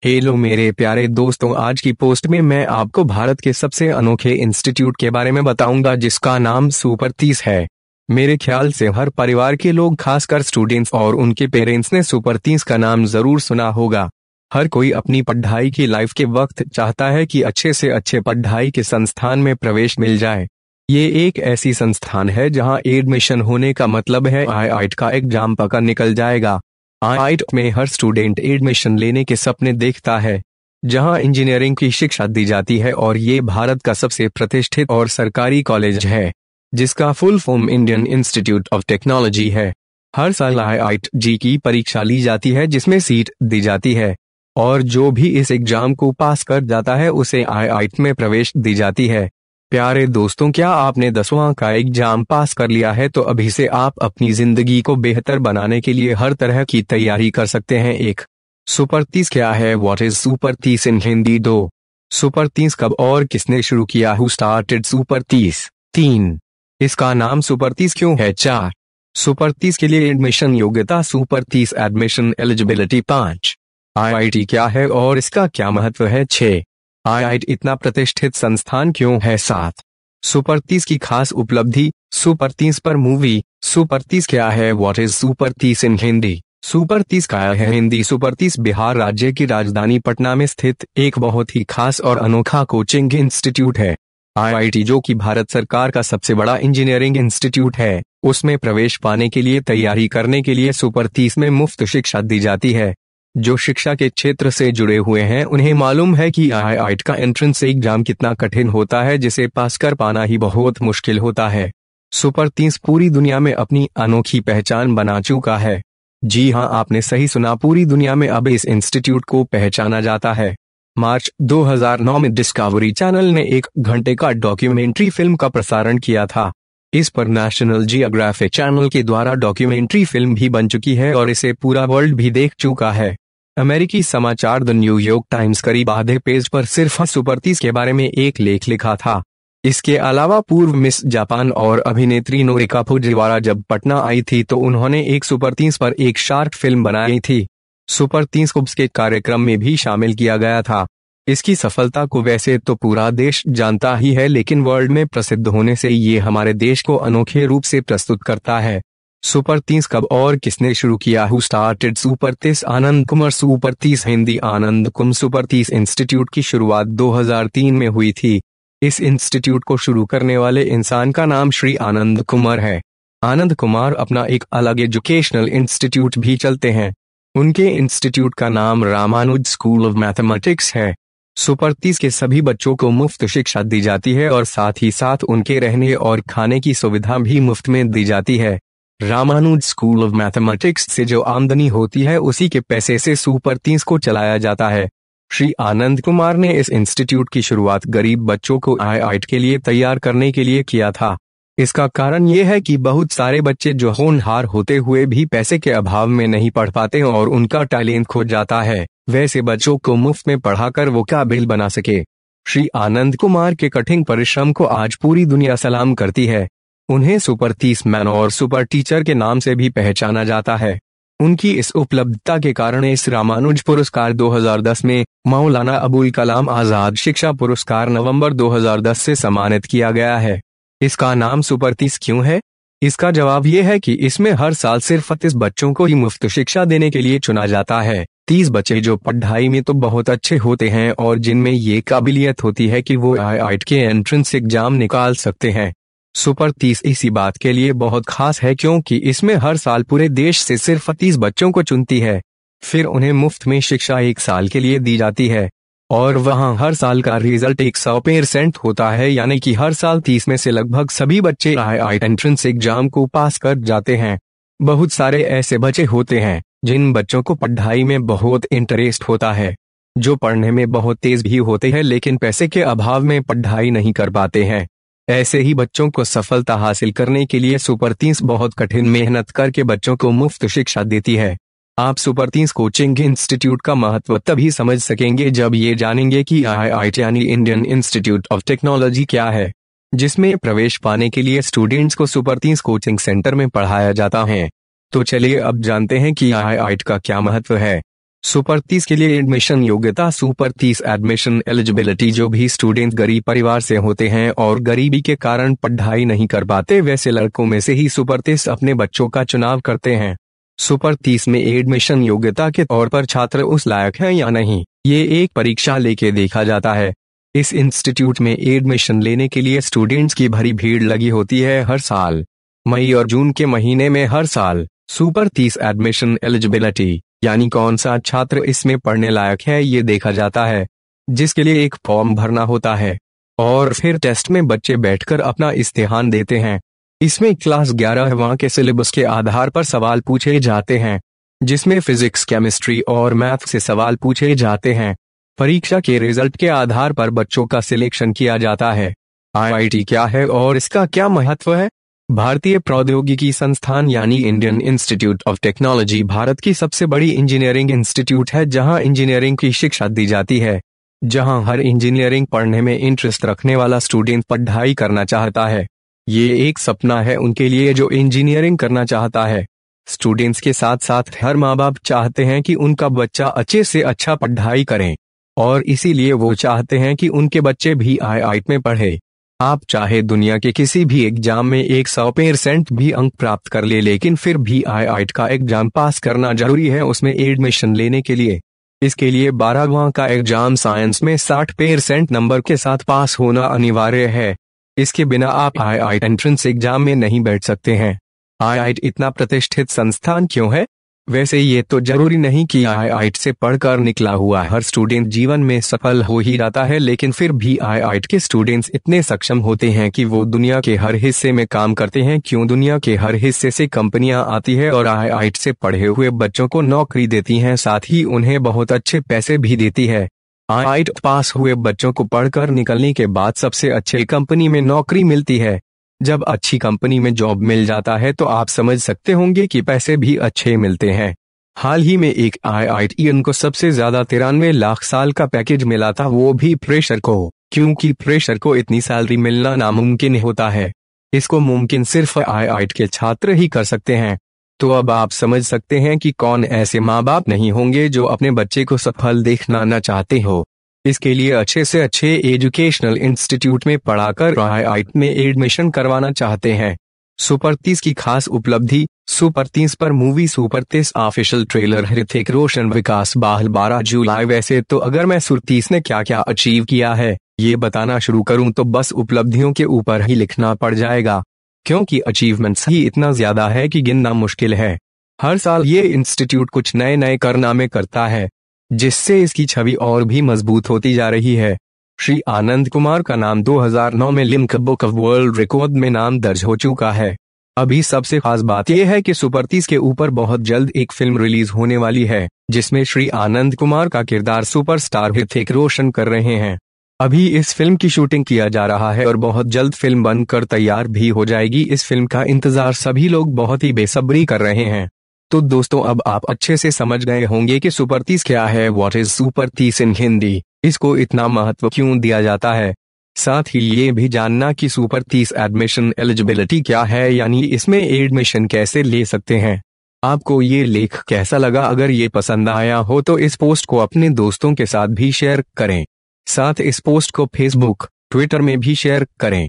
Hello मेरे प्यारे दोस्तों, आज की पोस्ट में मैं आपको भारत के सबसे अनोखे इंस्टीट्यूट के बारे में बताऊंगा जिसका नाम सुपर 30 है। मेरे ख्याल से हर परिवार के लोग, खासकर स्टूडेंट्स और उनके पेरेंट्स ने सुपर 30 का नाम जरूर सुना होगा। हर कोई अपनी पढ़ाई की लाइफ के वक्त चाहता है कि अच्छे से अच्छे पढ़ाई के संस्थान में प्रवेश मिल जाए। ये एक ऐसी संस्थान है जहां एडमिशन होने का मतलब है IIT का एग्जाम पक्का निकल जाएगा। IIT में हर स्टूडेंट एडमिशन लेने के सपने देखता है, जहां इंजीनियरिंग की शिक्षा दी जाती है और ये भारत का सबसे प्रतिष्ठित और सरकारी कॉलेज है, जिसका full form Indian institute of technology है। हर साल IIT की परीक्षा ली जाती है जिसमें सीट दी जाती है, और जो भी इस एग्जाम को पास कर जाता है उसे IIT में प्रवेश दी जाती है। प्यारे दोस्तों, क्या आपने 10वां का एग्जाम पास कर लिया है तो अभी से आप अपनी जिंदगी को बेहतर बनाने के लिए हर तरह की तैयारी कर सकते हैं। एक सुपर 30 क्या है? What is super 30 in Hindi? 2 super 30 कब और किसने शुरू किया? Who started super 30? 3 इसका नाम सुपर 30 क्यों है? 4 सुपर 30 के लिए एडमिशन योग्यता। Super 30 admission eligibility. 5 IIT क्या है और इसका क्या महत्व है? 6 IIT इतना प्रतिष्ठित संस्थान क्यों है? 7 सुपर 30 की खास उपलब्धि। सुपर 30 पर मूवी। सुपर 30 क्या है? What is super 30 in Hindi? Super 30 क्या है हिंदी? सुपर 30 बिहार राज्य की राजधानी पटना में स्थित एक बहुत ही खास और अनोखा कोचिंग इंस्टीट्यूट है। IIT, जो कि भारत सरकार का सबसे बड़ा इंजीनियरिंग इंस्टीट्यूट है, उसमें प्रवेश पाने के लिए तैयारी करने के लिए सुपर 30 में मुफ्त शिक्षा दी जाती है। जो शिक्षा के क्षेत्र से जुड़े हुए हैं उन्हें मालूम है कि IIT का एंट्रेंस एग्जाम कितना कठिन होता है, जिसे पास कर पाना ही बहुत मुश्किल होता है। सुपर 30 पूरी दुनिया में अपनी अनोखी पहचान बना चुका है। जी हां, आपने सही सुना, पूरी दुनिया में अब इस इंस्टीट्यूट को पहचाना जाता है। मार्च 2009 में डिस्कवरी चैनल ने 1 घंटे का डॉक्यूमेंट्री फिल्म का प्रसारण किया था। इस पर नेशनल जियोग्राफिक चैनल के द्वारा डॉक्यूमेंट्री फिल्म भी बन चुकी है और इसे पूरा वर्ल्ड भी देख चुका है। अमेरिकी समाचार द न्यूयॉर्क टाइम्स करीब आधे पेज पर सिर्फ सुपर 30 के बारे में एक लेख लिखा था। इसके अलावा पूर्व मिस जापान और अभिनेत्री नोरिका फुजिवारा जब पटना आई थी तो उन्होंने एक सुपर 30 पर एक शार्ट फिल्म बनाई थी। सुपर 30 को उसके कार्यक्रम में भी शामिल किया गया था। इसकी सफलता को वैसे तो पूरा देश जानता ही है, लेकिन वर्ल्ड में प्रसिद्ध होने से ये हमारे देश को अनोखे रूप से प्रस्तुत करता है। सुपर 30 कब और किसने शुरू किया? Who started super 30? Anand Kumar. Super 30 Hindi Anand कुम। सुपर 30 इंस्टीट्यूट की शुरुआत 2003 में हुई थी। इस इंस्टीट्यूट को शुरू करने वाले इंसान का नाम श्री आनंद कुमार है। आनंद कुमार अपना एक अलग एजुकेशनल इंस्टीट्यूट भी चलते हैं। उनके इंस्टीट्यूट का नाम रामानुज स्कूल ऑफ मैथमेटिक्स है। सुपर 30 के सभी बच्चों को मुफ्त शिक्षा दी जाती है और साथ ही साथ उनके रहने और खाने की सुविधा भी मुफ्त में दी जाती है। रामानुज स्कूल ऑफ मैथमेटिक्स से जो आमदनी होती है उसी के पैसे से सुपर 30 को चलाया जाता है। श्री आनंद कुमार ने इस इंस्टीट्यूट की शुरुआत गरीब बच्चों को IIT के लिए तैयार करने के लिए किया था। इसका कारण ये है कि बहुत सारे बच्चे जो होनहार होते हुए भी पैसे के अभाव में नहीं पढ़ पाते और उनका टैलेंट खो जाता है, वैसे बच्चों को मुफ्त में पढ़ाकर वो काबिल बना सके। श्री आनंद कुमार के कठिन परिश्रम को आज पूरी दुनिया सलाम करती है। उन्हें सुपर 30 मैन और सुपर टीचर के नाम से भी पहचाना जाता है। उनकी इस उपलब्धता के कारण इस रामानुज पुरस्कार 2010 में मौलाना अबुल कलाम आजाद शिक्षा पुरस्कार नवंबर 2010 से सम्मानित किया गया है। इसका नाम सुपर 30 क्यों है? इसका जवाब ये है कि इसमें हर साल सिर्फ 30 बच्चों को ही मुफ्त शिक्षा देने के लिए चुना जाता है। 30 बच्चे जो पढ़ाई में तो बहुत अच्छे होते हैं और जिनमें ये काबिलियत होती है कि वो IIT के एंट्रेंस एग्जाम निकाल सकते हैं। सुपर 30 इसी बात के लिए बहुत खास है क्योंकि इसमें हर साल पूरे देश से सिर्फ 30 बच्चों को चुनती है, फिर उन्हें मुफ्त में शिक्षा 1 साल के लिए दी जाती है और वहां हर साल का रिजल्ट 100% होता है, यानी कि हर साल 30 में से लगभग सभी बच्चे IIT एंट्रेंस एग्जाम को पास कर जाते हैं। बहुत सारे ऐसे बच्चे होते हैं जिन बच्चों को पढ़ाई में बहुत इंटरेस्ट होता है, जो पढ़ने में बहुत तेज भी होते हैं लेकिन पैसे के अभाव में पढ़ाई नहीं कर पाते हैं। ऐसे ही बच्चों को सफलता हासिल करने के लिए सुपर 30 बहुत कठिन मेहनत करके बच्चों को मुफ्त शिक्षा देती है। आप सुपर 30 कोचिंग इंस्टीट्यूट का महत्व तभी समझ सकेंगे जब ये जानेंगे कि IIT यानी इंडियन इंस्टीट्यूट ऑफ टेक्नोलॉजी क्या है, जिसमें प्रवेश पाने के लिए स्टूडेंट्स को सुपर 30 कोचिंग सेंटर में पढ़ाया जाता है। तो चलिए अब जानते हैं कि IIT का क्या महत्व है। सुपर 30 के लिए एडमिशन योग्यता। Super 30 admission eligibility. जो भी स्टूडेंट गरीब परिवार से होते हैं और गरीबी के कारण पढ़ाई नहीं कर पाते, वैसे लड़कों में से ही सुपर 30 अपने बच्चों का चुनाव करते हैं। सुपर 30 में एडमिशन योग्यता के तौर पर छात्र उस लायक है या नहीं, ये एक परीक्षा लेके देखा जाता है। इस इंस्टीट्यूट में एडमिशन लेने के लिए स्टूडेंट्स की भारी भीड़ लगी होती है हर साल। मई और जून के महीने में हर साल सुपर 30 एडमिशन एलिजिबिलिटी यानी कौन सा छात्र इसमें पढ़ने लायक है ये देखा जाता है, जिसके लिए एक फॉर्म भरना होता है और फिर टेस्ट में बच्चे बैठकर अपना इम्तिहान देते हैं। इसमें क्लास 11वां के सिलेबस के आधार पर सवाल पूछे जाते हैं, जिसमें फिजिक्स, केमिस्ट्री और मैथ से सवाल पूछे जाते हैं। परीक्षा के रिजल्ट के आधार पर बच्चों का सिलेक्शन किया जाता है। आईआईटी क्या है और इसका क्या महत्व है? भारतीय प्रौद्योगिकी संस्थान यानी Indian institute of technology Bharat की सबसे बड़ी इंजीनियरिंग इंस्टीट्यूट है, जहां इंजीनियरिंग की शिक्षा दी जाती है, जहां हर इंजीनियरिंग पढ़ने में इंटरेस्ट रखने वाला स्टूडेंट पढ़ाई करना चाहता है। ये एक सपना है उनके लिए जो इंजीनियरिंग करना चाहता है। स्टूडेंट्स के साथ साथ हर माँ बाप चाहते हैं कि उनका बच्चा अच्छे से अच्छा पढ़ाई करें और इसीलिए वो चाहते हैं कि उनके बच्चे भी आईआईटी में पढ़े। आप चाहे दुनिया के किसी भी एग्जाम में 100% भी अंक प्राप्त कर ले, लेकिन फिर भी आईआईटी का एग्जाम पास करना जरूरी है उसमें एडमिशन लेने के लिए। इसके लिए 12वां का एग्जाम साइंस में 60% नंबर के साथ पास होना अनिवार्य है। इसके बिना आप आईआईटी एंट्रेंस एग्जाम में नहीं बैठ सकते हैं। आईआईटी इतना प्रतिष्ठित संस्थान क्यों है? वैसे ये तो जरूरी नहीं कि आईआईटी से पढ़कर निकला हुआ हर स्टूडेंट जीवन में सफल हो ही जाता है, लेकिन फिर भी आईआईटी के स्टूडेंट्स इतने सक्षम होते हैं कि वो दुनिया के हर हिस्से में काम करते हैं। क्यों? दुनिया के हर हिस्से से कंपनियां आती है और आईआईटी से पढ़े हुए बच्चों को नौकरी देती हैं, साथ ही उन्हें बहुत अच्छे पैसे भी देती है। आईआईटी पास हुए बच्चों को पढ़कर निकलने के बाद सबसे अच्छे कंपनी में नौकरी मिलती है। जब अच्छी कंपनी में जॉब मिल जाता है तो आप समझ सकते होंगे कि पैसे भी अच्छे मिलते हैं। हाल ही में एक आईआईटीएन को सबसे ज्यादा 93 लाख साल का पैकेज मिला था, वो भी फ्रेशर को, क्योंकि फ्रेशर को इतनी सैलरी मिलना नामुमकिन होता है। इसको मुमकिन सिर्फ आईआईटी के छात्र ही कर सकते हैं। तो अब आप समझ सकते हैं कि कौन ऐसे माँ बाप नहीं होंगे जो अपने बच्चे को सफल देखना न चाहते हो। इसके लिए अच्छे से अच्छे एजुकेशनल इंस्टीट्यूट में पढ़ाकर आईआईटी में एडमिशन करवाना चाहते हैं। सुपर 30 की खास उपलब्धि। सुपर 30 पर movie super 30 official trailer. Hrithik Roshan, Vikas Bahl, 12 जुलाई। वैसे तो अगर मैं सुपर 30 ने क्या क्या अचीव किया है ये बताना शुरू करूं तो बस उपलब्धियों के ऊपर ही लिखना पड़ जाएगा, क्योंकि अचीवमेंट्स ही इतना ज्यादा है कि गिनना मुश्किल है। हर साल ये इंस्टीट्यूट कुछ नए नए कारनामे करता है, जिससे इसकी छवि और भी मजबूत होती जा रही है। श्री आनंद कुमार का नाम 2009 में Limca book of world record में नाम दर्ज हो चुका है। अभी सबसे खास बात यह है कि सुपर 30 के ऊपर बहुत जल्द एक फिल्म रिलीज होने वाली है, जिसमें श्री आनंद कुमार का किरदार सुपरस्टार ऋतिक रोशन कर रहे हैं। अभी इस फिल्म की शूटिंग किया जा रहा है और बहुत जल्द फिल्म बनकर तैयार भी हो जाएगी। इस फिल्म का इंतजार सभी लोग बहुत ही बेसब्री कर रहे हैं। तो दोस्तों, अब आप अच्छे से समझ गए होंगे कि सुपर 30 क्या है, व्हाट इज सुपर 30 इन हिंदी, इसको इतना महत्व क्यों दिया जाता है। साथ ही ये भी जानना कि सुपर 30 एडमिशन एलिजिबिलिटी क्या है, यानी इसमें एडमिशन कैसे ले सकते हैं। आपको ये लेख कैसा लगा? अगर ये पसंद आया हो तो इस पोस्ट को अपने दोस्तों के साथ भी शेयर करें। साथ इस पोस्ट को फेसबुक, ट्विटर में भी शेयर करें।